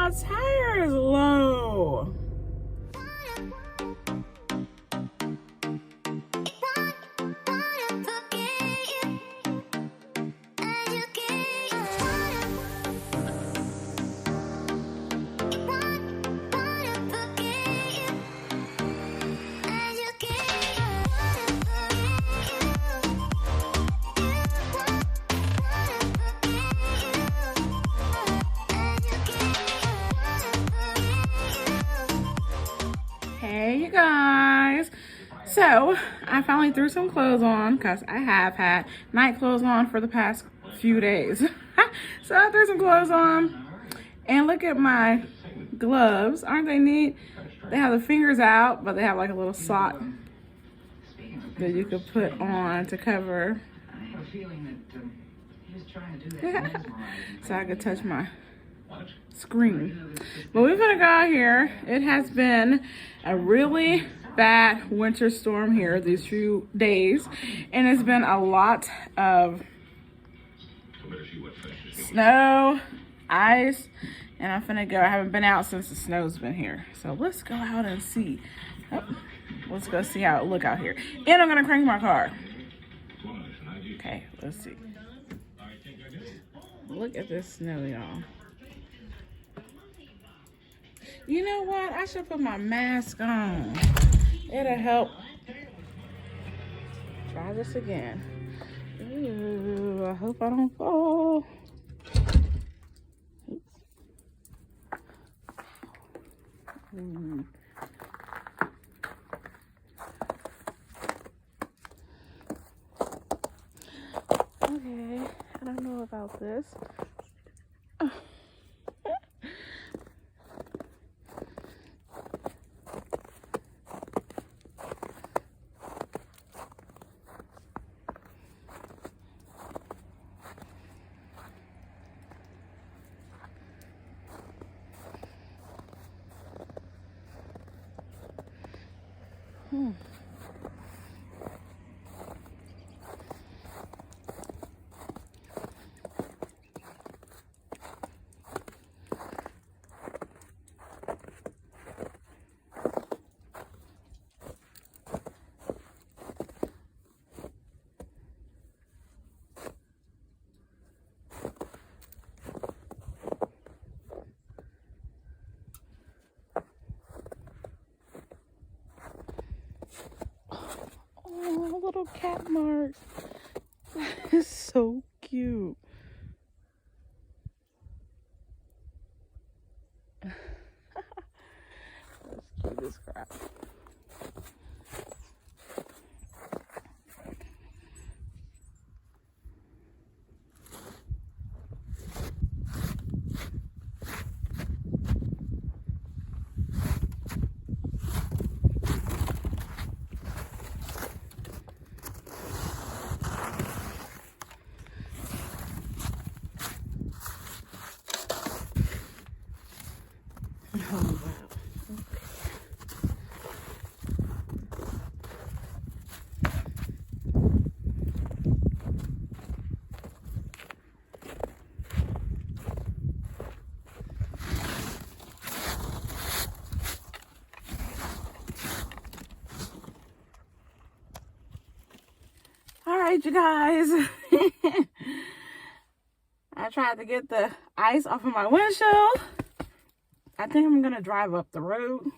My tire is low. Hey you guys, so I finally threw some clothes on because I have had night clothes on for the past few days. So I threw some clothes on and look at my gloves. Aren't they neat? They have the fingers out, but they have like a little sock that you could put on to cover. So I could touch my screen. But we're gonna go out here. It has been a really bad winter storm here these few days, and it's been a lot of snow, ice, and I'm finna go. I haven't been out since the snow's been here, so let's go out and see. Let's go see how it look out here. And I'm gonna crank my car. Okay, let's see. Look at this snow, y'all. You know what? I should put my mask on. It'll help. Try this again. Ooh, I hope I don't fall. Oops. Okay, I don't know about this. Oh, little cat marks. That is so cute. That's cute as crap. Oh, wow. All right, you guys. I tried to get the ice off of my windshield. I think I'm gonna drive up the road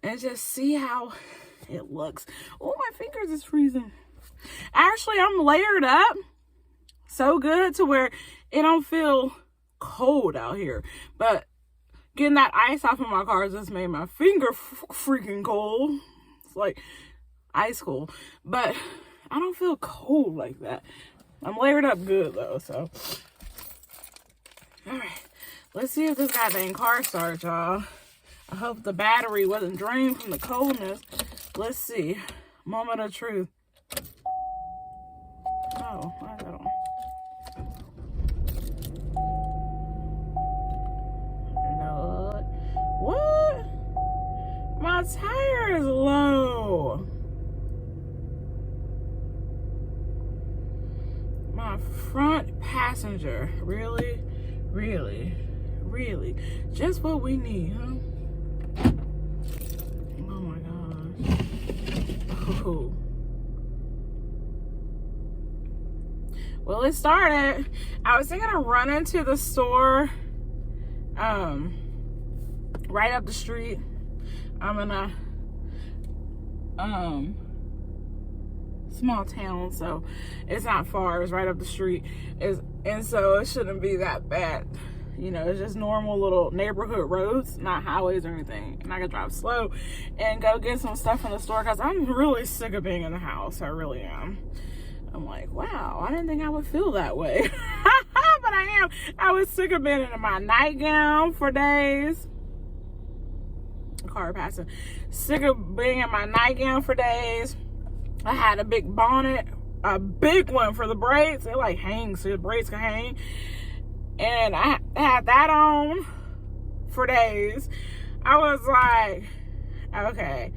and just see how it looks. Oh, my fingers is freezing. Actually, I'm layered up so good to where it don't feel cold out here. But getting that ice off of my car just made my finger freaking cold. It's like ice cold. But I don't feel cold like that. I'm layered up good though, so. All right. Let's see if this goddamn car starts, y'all. I hope the battery wasn't drained from the coldness. Let's see. Moment of truth. Oh, why is that on? No. What? My tire is low. My front passenger. Really? Really? Just what we need, huh? Oh my gosh. Oh. Well, it started. I was thinking of running to the store right up the street. I'm in a small town, so it's not far. It's right up the street. And so it shouldn't be that bad. You know, it's just normal little neighborhood roads, not highways or anything. And I can drive slow and go get some stuff from the store because I'm really sick of being in the house. I really am. I'm like, wow, I didn't think I would feel that way. But I am. I was sick of being in my nightgown for days. Car passing. Sick of being in my nightgown for days. I had a big bonnet, a big one for the braids. It like hangs so the braids can hang. And I had that on for days. I was like, okay,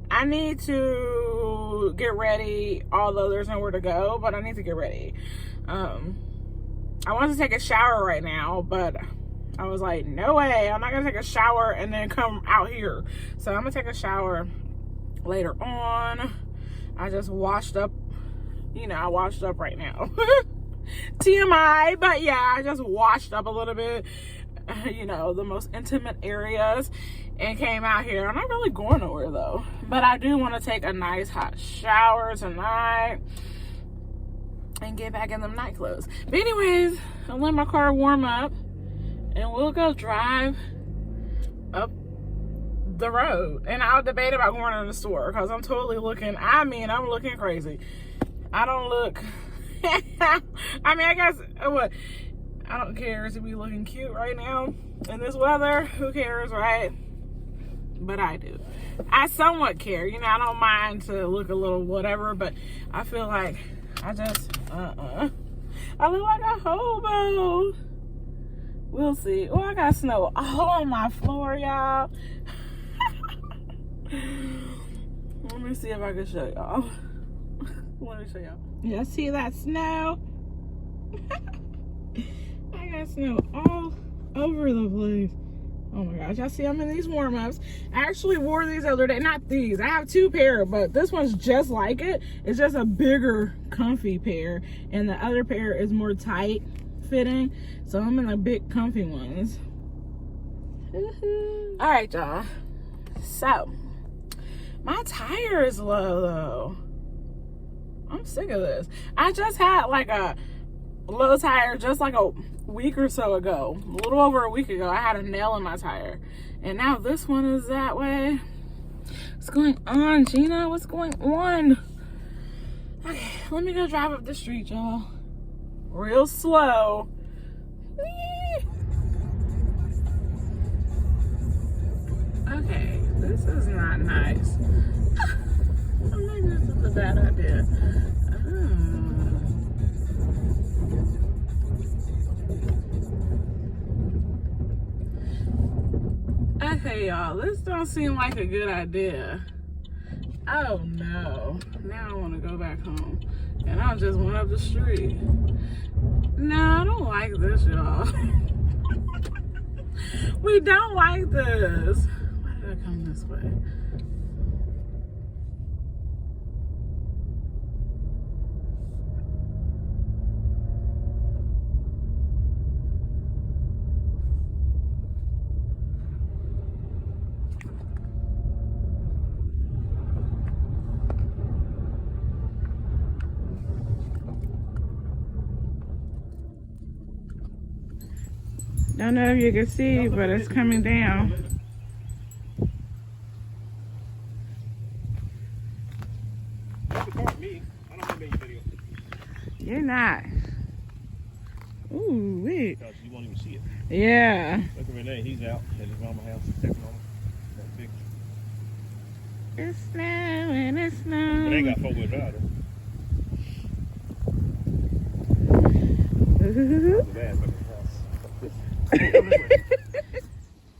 I need to get ready, although there's nowhere to go, but I need to get ready. I want to take a shower right now, but I was like, no way, I'm not gonna take a shower and then come out here. So I'm gonna take a shower later on. I just washed up, you know, I washed up right now. TMI, but yeah, I just washed up a little bit, you know, the most intimate areas, and came out here. I'm not really going nowhere though, but I do want to take a nice hot shower tonight and get back in them night clothes. But anyways, I'll let my car warm up and we'll go drive up the road. And I'll debate about going in the store because I'm totally looking, I'm looking crazy. I don't look I mean, I guess what, I don't care to be looking cute right now in this weather. Who cares, right? But I do. I somewhat care. You know, I don't mind to look a little whatever, but I feel like I just I look like a hobo. We'll see. Oh, I got snow all on my floor, y'all. Let me see if I can show y'all. Let me show y'all. Y'all see that snow? I got snow all over the place. Oh my gosh, y'all see I'm in these warm-ups. I actually wore these the other day. Not these. I have two pair, but this one's just like it. It's just a bigger, comfy pair. And the other pair is more tight fitting. So I'm in the big, comfy ones. All right, y'all. So, my tire is low, though. I'm sick of this. I just had like a low tire just like a week or so ago. A little over a week ago, I had a nail in my tire. And now this one is that way. What's going on, Gina? What's going on? Okay, let me go drive up the street, y'all. Real slow. Okay, this is not nice. I think this is a bad idea. Okay, y'all, this don't seem like a good idea. Oh no, now I want to go back home. And I just went up the street. No, I don't like this, y'all. We don't like this. Why did I come this way? Don't know if you can see, but it's coming down. You're not. Ooh, wait. Because you won't even see it. Yeah. Look at Renee, he's out at his mama's house. That big. It's snowing, it's snowing. But they got 4-wheel drive.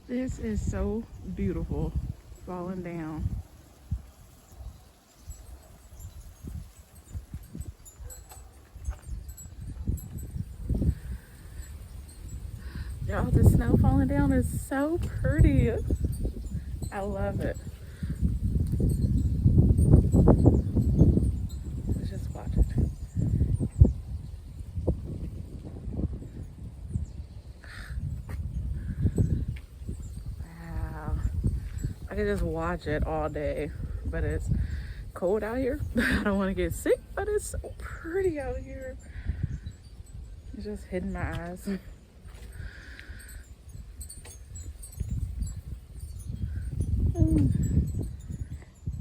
This is so beautiful, falling down. Y'all, the snow falling down is so pretty. I love it. Let's just watch it. Wow. I could just watch it all day, but it's cold out here. I don't want to get sick, but it's so pretty out here. It's just hitting my eyes.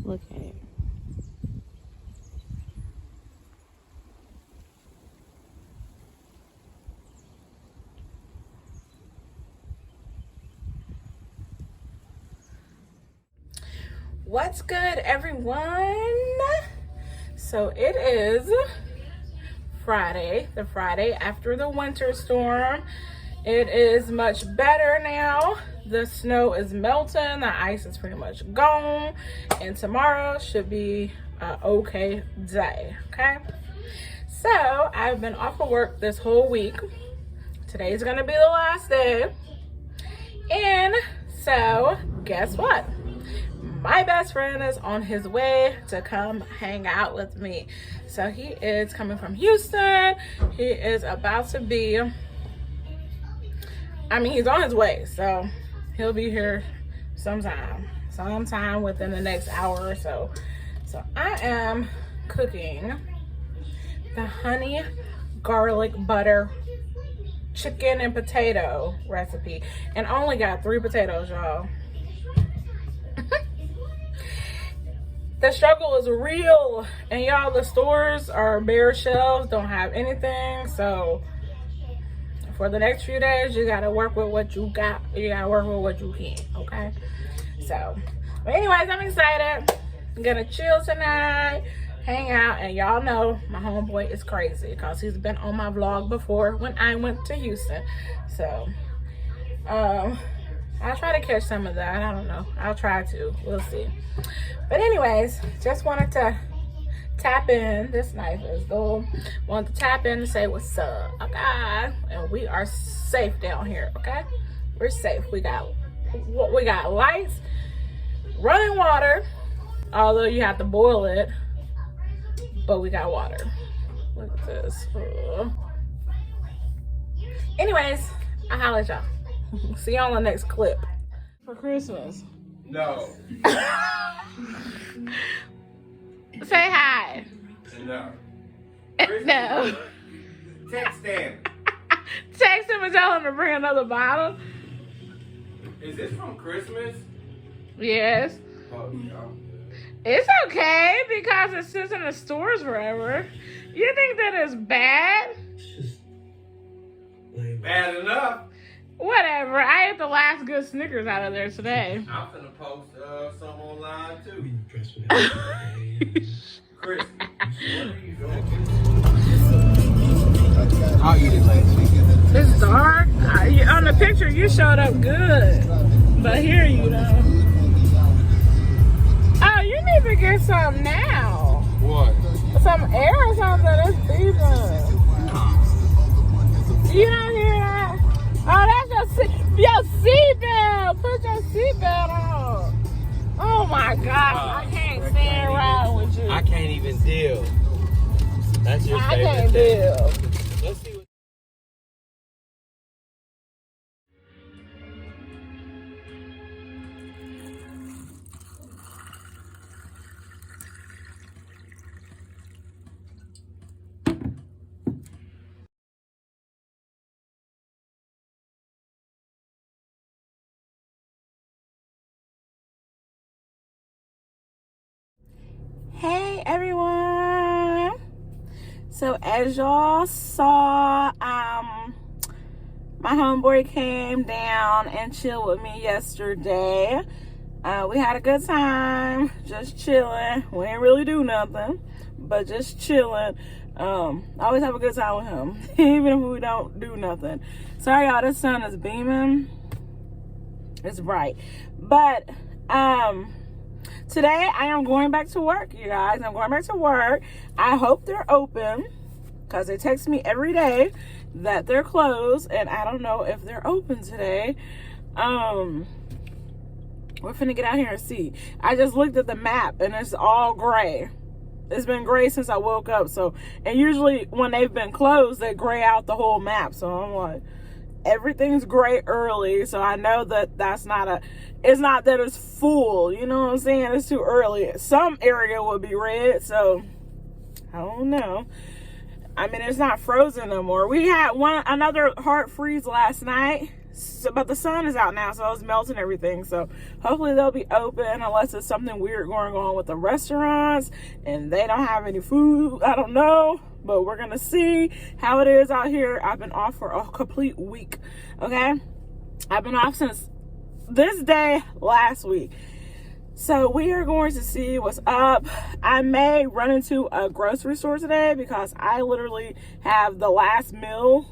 Look at it. What's good, everyone? So it is Friday, the Friday after the winter storm. It is much better now. The snow is melting, the ice is pretty much gone, and tomorrow should be an okay day, okay? So I've been off of work this whole week. Today's gonna be the last day. And so guess what? My best friend is on his way to come hang out with me. So he is coming from Houston. He is about to be, he's on his way. So he'll be here sometime within the next hour or so. So I am cooking the honey garlic butter chicken and potato recipe. And I only got 3 potatoes, y'all. The struggle is real, and y'all, the stores are bare shelves, don't have anything. So for the next few days, you gotta work with what you got. You gotta work with what you can, okay? So, but anyways, I'm excited. I'm gonna chill tonight, hang out, and y'all know my homeboy is crazy because he's been on my vlog before when I went to Houston. So, I'll try to catch some of that. I don't know. I'll try to. We'll see. But anyways, just wanted to tap in. This knife is gold. Wanted to tap in and say what's up, okay? And we are safe down here, okay? We're safe. We got lights, running water, although you have to boil it, but we got water. Look at this. Anyways, I'll holler at y'all. See y'all on the next clip. For Christmas. No. Say hi. No. No. Text him. Text him and tell him to bring another bottle. Is this from Christmas? Yes. Oh, no. It's okay because it sits in the stores forever. You think that is bad? Bad enough. Whatever. I ate the last good Snickers out of there today. I'm finna post some online too. Chris, what are you doing? I'll eat it later. It's dark. On the picture, you showed up good. But here you know. Oh, you need to get some now. What? Some air or something. It's beeping. You don't hear that? Oh, that's your seatbelt. Put your seatbelt on. Oh my gosh, I can't stand around with you. I can't even deal. That's your favorite I can't thing. deal. Let's see what. Hey everyone. So as y'all saw, my homeboy came down and chilled with me yesterday. We had a good time, just chilling. We didn't really do nothing, but just chilling. I always have a good time with him, even if we don't do nothing. Sorry y'all, the sun is beaming. It's bright. But today I am going back to work, you guys. I'm going back to work. I hope they're open because they text me every day that they're closed, and I don't know if they're open today. We're finna get out here and see. I just looked at the map and it's all gray. It's been gray since I woke up. So, and usually when they've been closed, they gray out the whole map. So I'm like, everything's gray early. So I know that it's not that it's full. You know what I'm saying? It's too early. Some area will be red. So I don't know. I mean, it's not frozen no more. We had another hard freeze last night. So, but the sun is out now, so it's melting everything. So hopefully they'll be open, unless it's something weird going on with the restaurants and they don't have any food. I don't know, but we're gonna see how it is out here. I've been off for a complete week. Okay, I've been off since this day last week. So we are going to see what's up. I may run into a grocery store today because I literally have the last meal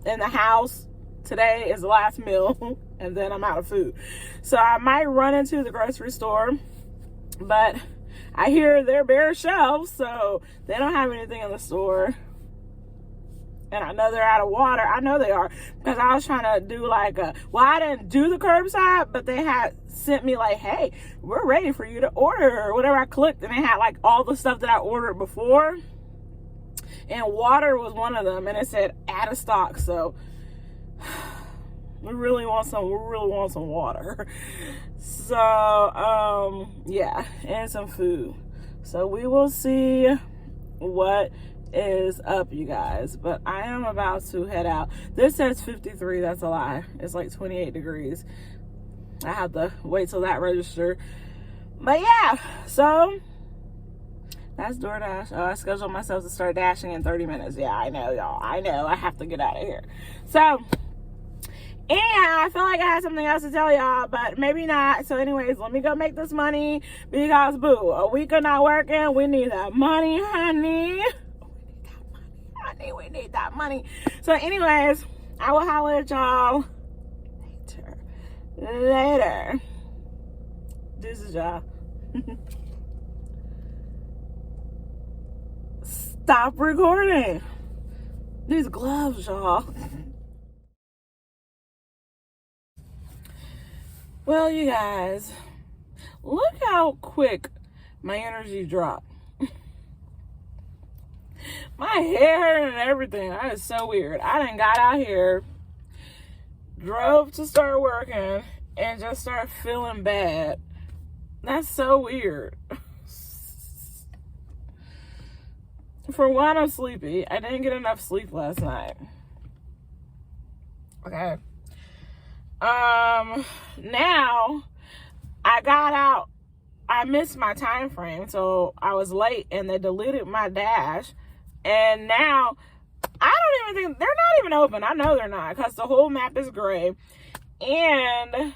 in the house. Today is the last meal, and then I'm out of food. So I might run into the grocery store, but I hear they're bare shelves, so they don't have anything in the store. And I know they're out of water. I know they are, because I was trying to do I didn't do the curbside, but they had sent me like, hey, we're ready for you to order, or whatever. I clicked, and they had like all the stuff that I ordered before, and water was one of them, and it said out of stock. So we really want some water. So yeah, and some food. So we will see what is up, you guys. But I am about to head out. This says 53. That's a lie. It's like 28 degrees. I have to wait till that register. But yeah, so that's DoorDash. Oh, I scheduled myself to start dashing in 30 minutes. Yeah, I know, y'all. I know. I have to get out of here. So and I feel like I had something else to tell y'all, but maybe not. So anyways, let me go make this money, because boo, a week of not working, we need that money, honey. We need that money. So anyways, I will holler at y'all later. This is y'all. Stop recording. These gloves, y'all. Well, you guys, look how quick my energy dropped. My hair and everything. That is so weird. I done got out here, drove to start working, and just started feeling bad. That's so weird. For one, I'm sleepy. I didn't get enough sleep last night. Okay. Now I got out. I missed my time frame, so I was late, and they deleted my dash. And now I don't even think they're not even open. I know they're not, because the whole map is gray, and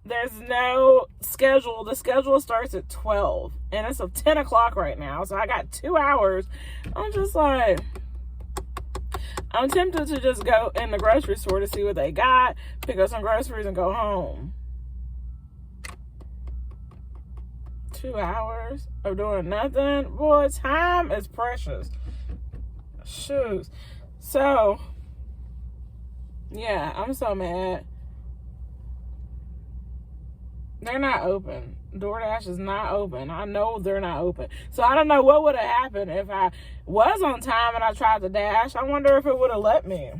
there's no schedule. The schedule starts at 12, and it's 10 o'clock right now. So I got 2 hours. I'm just like, I'm tempted to just go in the grocery store to see what they got, pick up some groceries, and go home. 2 hours of doing nothing? Boy, time is precious. Shoes. So, yeah, I'm so mad. They're not open. DoorDash is not open. I know they're not open. So I don't know what would have happened if I was on time and I tried to dash. I wonder if it would have let me.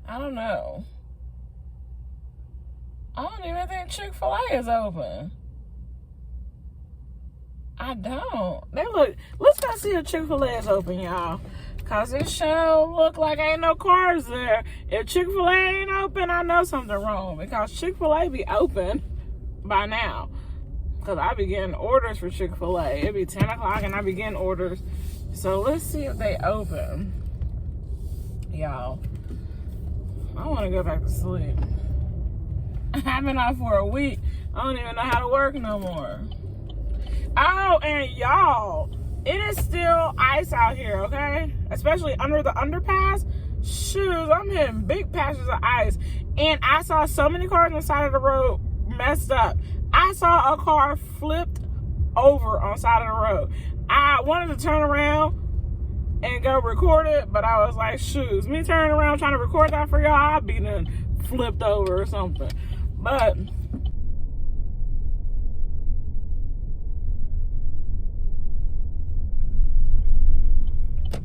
I don't know. I don't even think Chick-fil-A is open. I don't. Let's go see if Chick-fil-A is open, y'all. Cause it sure look like ain't no cars there. If Chick-fil-A ain't open, I know something wrong, because Chick-fil-A be open by now. Cause I be getting orders for Chick-fil-A. It be 10 o'clock and I be getting orders. So let's see if they open. Y'all, I want to go back to sleep. I've been off for a week. I don't even know how to work no more. Oh, and y'all, it is still ice out here, okay? Especially under the underpass. Shoes, I'm hitting big patches of ice. And I saw so many cars on the side of the road messed up. I saw a car flipped over on the side of the road. I wanted to turn around, and go record it, but I was like, shoes, me turning around trying to record that for y'all, I'd be done flipped over or something. But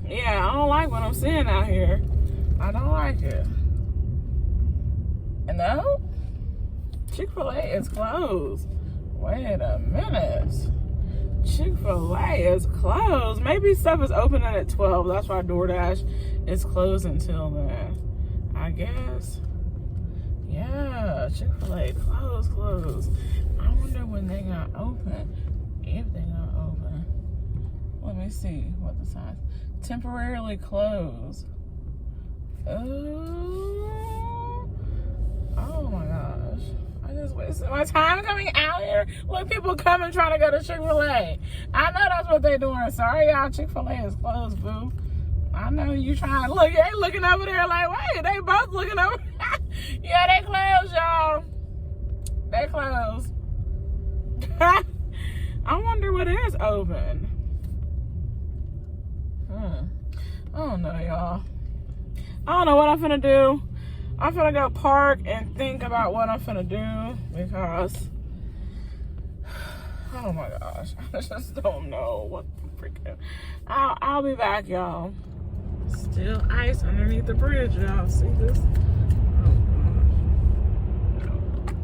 yeah, I don't like what I'm seeing out here. I don't like it. And no, Chick-fil-A is closed. Wait a minute. Chick-fil-A is closed. Maybe stuff is opening at 12. That's why DoorDash is closed until then, I guess. Yeah, Chick-fil-A closed. I wonder when they got open. If they got open. Let me see what the sign. Temporarily closed. Oh my gosh. I just wasted my time coming out here. Look, people coming trying to go to Chick-fil-A. I know that's what they're doing. Sorry, y'all. Chick-fil-A is closed, boo. I know you trying to look. They looking over there like, wait, they both looking over. Yeah, they closed, y'all. They closed. I wonder what is open. I don't know, y'all. I don't know what I'm finna do. I'm finna go park and think about what I'm finna do because, oh my gosh, I just don't know what the freaking. I'll be back, y'all. Still ice underneath the bridge, y'all. See this? Oh gosh.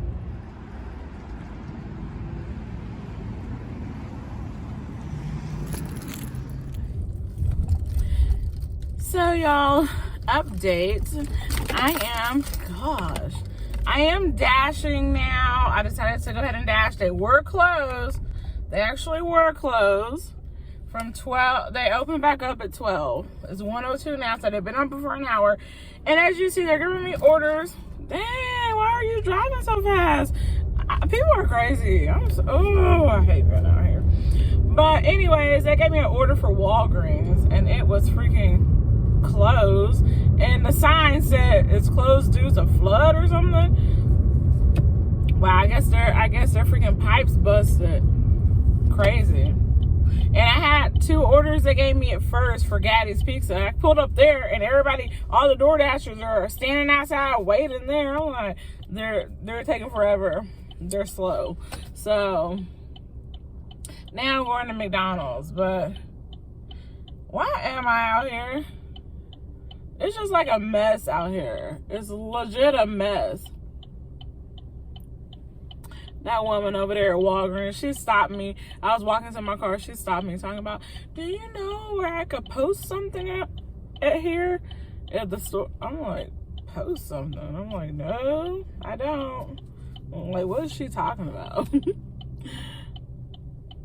So y'all, update. I am dashing now. I decided to go ahead and dash. They were closed. They actually were closed from 12. They opened back up at 12. It's 1:02 now, so they've been open for an hour. And as you see, they're giving me orders. Dang, why are you driving so fast? People are crazy. I hate being out here. But anyways, they gave me an order for Walgreens, and it was freaking closed, and the sign said it's closed due to flood or something. Well, I guess their freaking pipes busted. Crazy. And I had 2 orders they gave me at first for Gaddy's Pizza. I pulled up there, and all the door dashers are standing outside waiting there. I'm like, they're taking forever. They're slow. So now I'm going to McDonald's, but why am I out here? It's just like a mess out here. It's legit a mess. That woman over there at Walgreens, she stopped me. I was walking to my car. She stopped me talking about, do you know where I could post something at here? At the store. I'm like, post something? I'm like, no, I don't. I'm like, what is she talking about?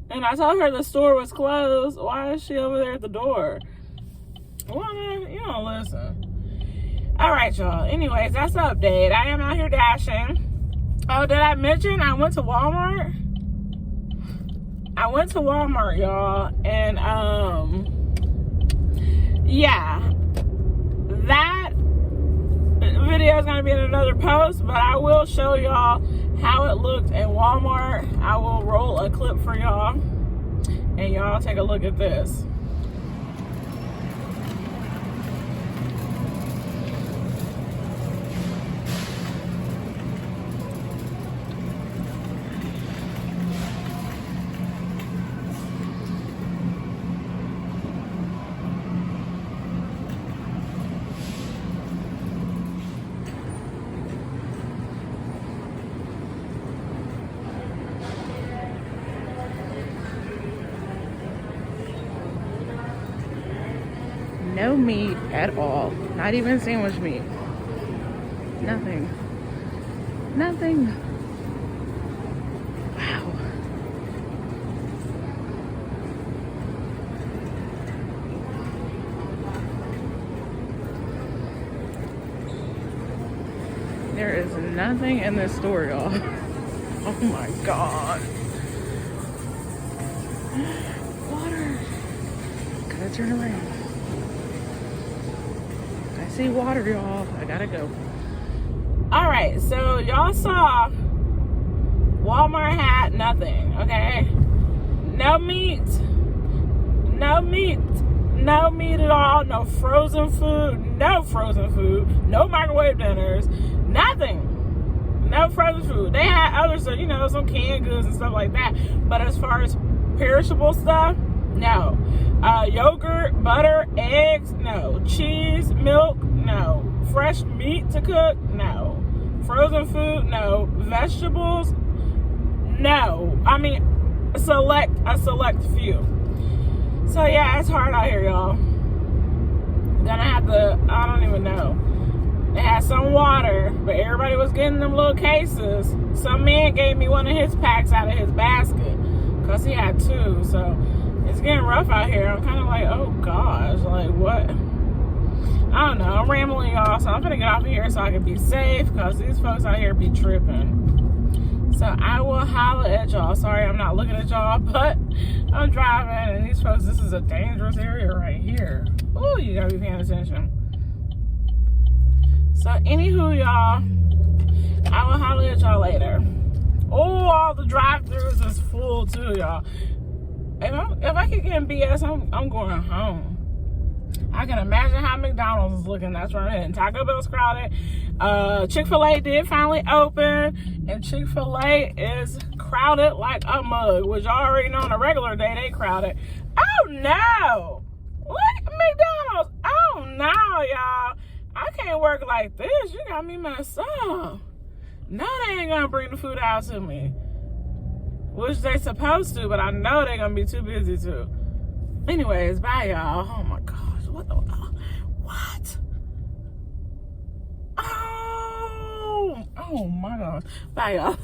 And I told her the store was closed. Why is she over there at the door? Woman, you don't listen. All right, y'all. Anyways, that's the update. I am out here dashing. Oh, did I mention I went to Walmart? I went to Walmart, y'all, and yeah, that video is gonna be in another post, but I will show y'all how it looked in Walmart. I will roll a clip for y'all, and y'all take a look at this. No meat at all. Not even sandwich meat. Nothing. Nothing. Wow. There is nothing in this store, y'all. Oh my God. Water. Gotta turn around. I see water, y'all. I gotta go. All right, so y'all saw Walmart had nothing, okay? No meat. No meat. no meat at all, no frozen food, no microwave dinners, nothing. No frozen food. They had other stuff, you know, some canned goods and stuff like that. But as far as perishable stuff, no. Yogurt, butter, eggs, no. Cheese, milk, no. Fresh meat to cook, no. Frozen food, no. Vegetables, no. I mean, a select few. So yeah, it's hard out here, y'all. Gonna have to, I don't even know. They had some water, but everybody was getting them little cases. Some man gave me one of his packs out of his basket because he had two. So it's getting rough out here. I'm kind of like, oh gosh, like what? I don't know. I'm rambling, y'all, so I'm gonna get off of here so I can be safe because these folks out here be tripping. So I will holler at y'all. Sorry, I'm not looking at y'all, but I'm driving, and these folks, this is a dangerous area right here. Ooh, you gotta be paying attention. So anywho, y'all, I will holler at y'all later. Oh, all the drive-thrus is full too, y'all. If I keep getting BS, I'm going home. I can imagine how McDonald's is looking. That's where I'm heading. Taco Bell's crowded. Chick-fil-A did finally open, and Chick-fil-A is crowded like a mug, which y'all already know on a regular day they crowded. Oh no! What? McDonald's? Oh no, y'all. I can't work like this. You got me messed up. No, they ain't gonna bring the food out to me. Which they supposed to, but I know they're gonna be too busy to. Anyways, bye y'all. Oh my gosh. What the what? Oh my gosh. Bye y'all.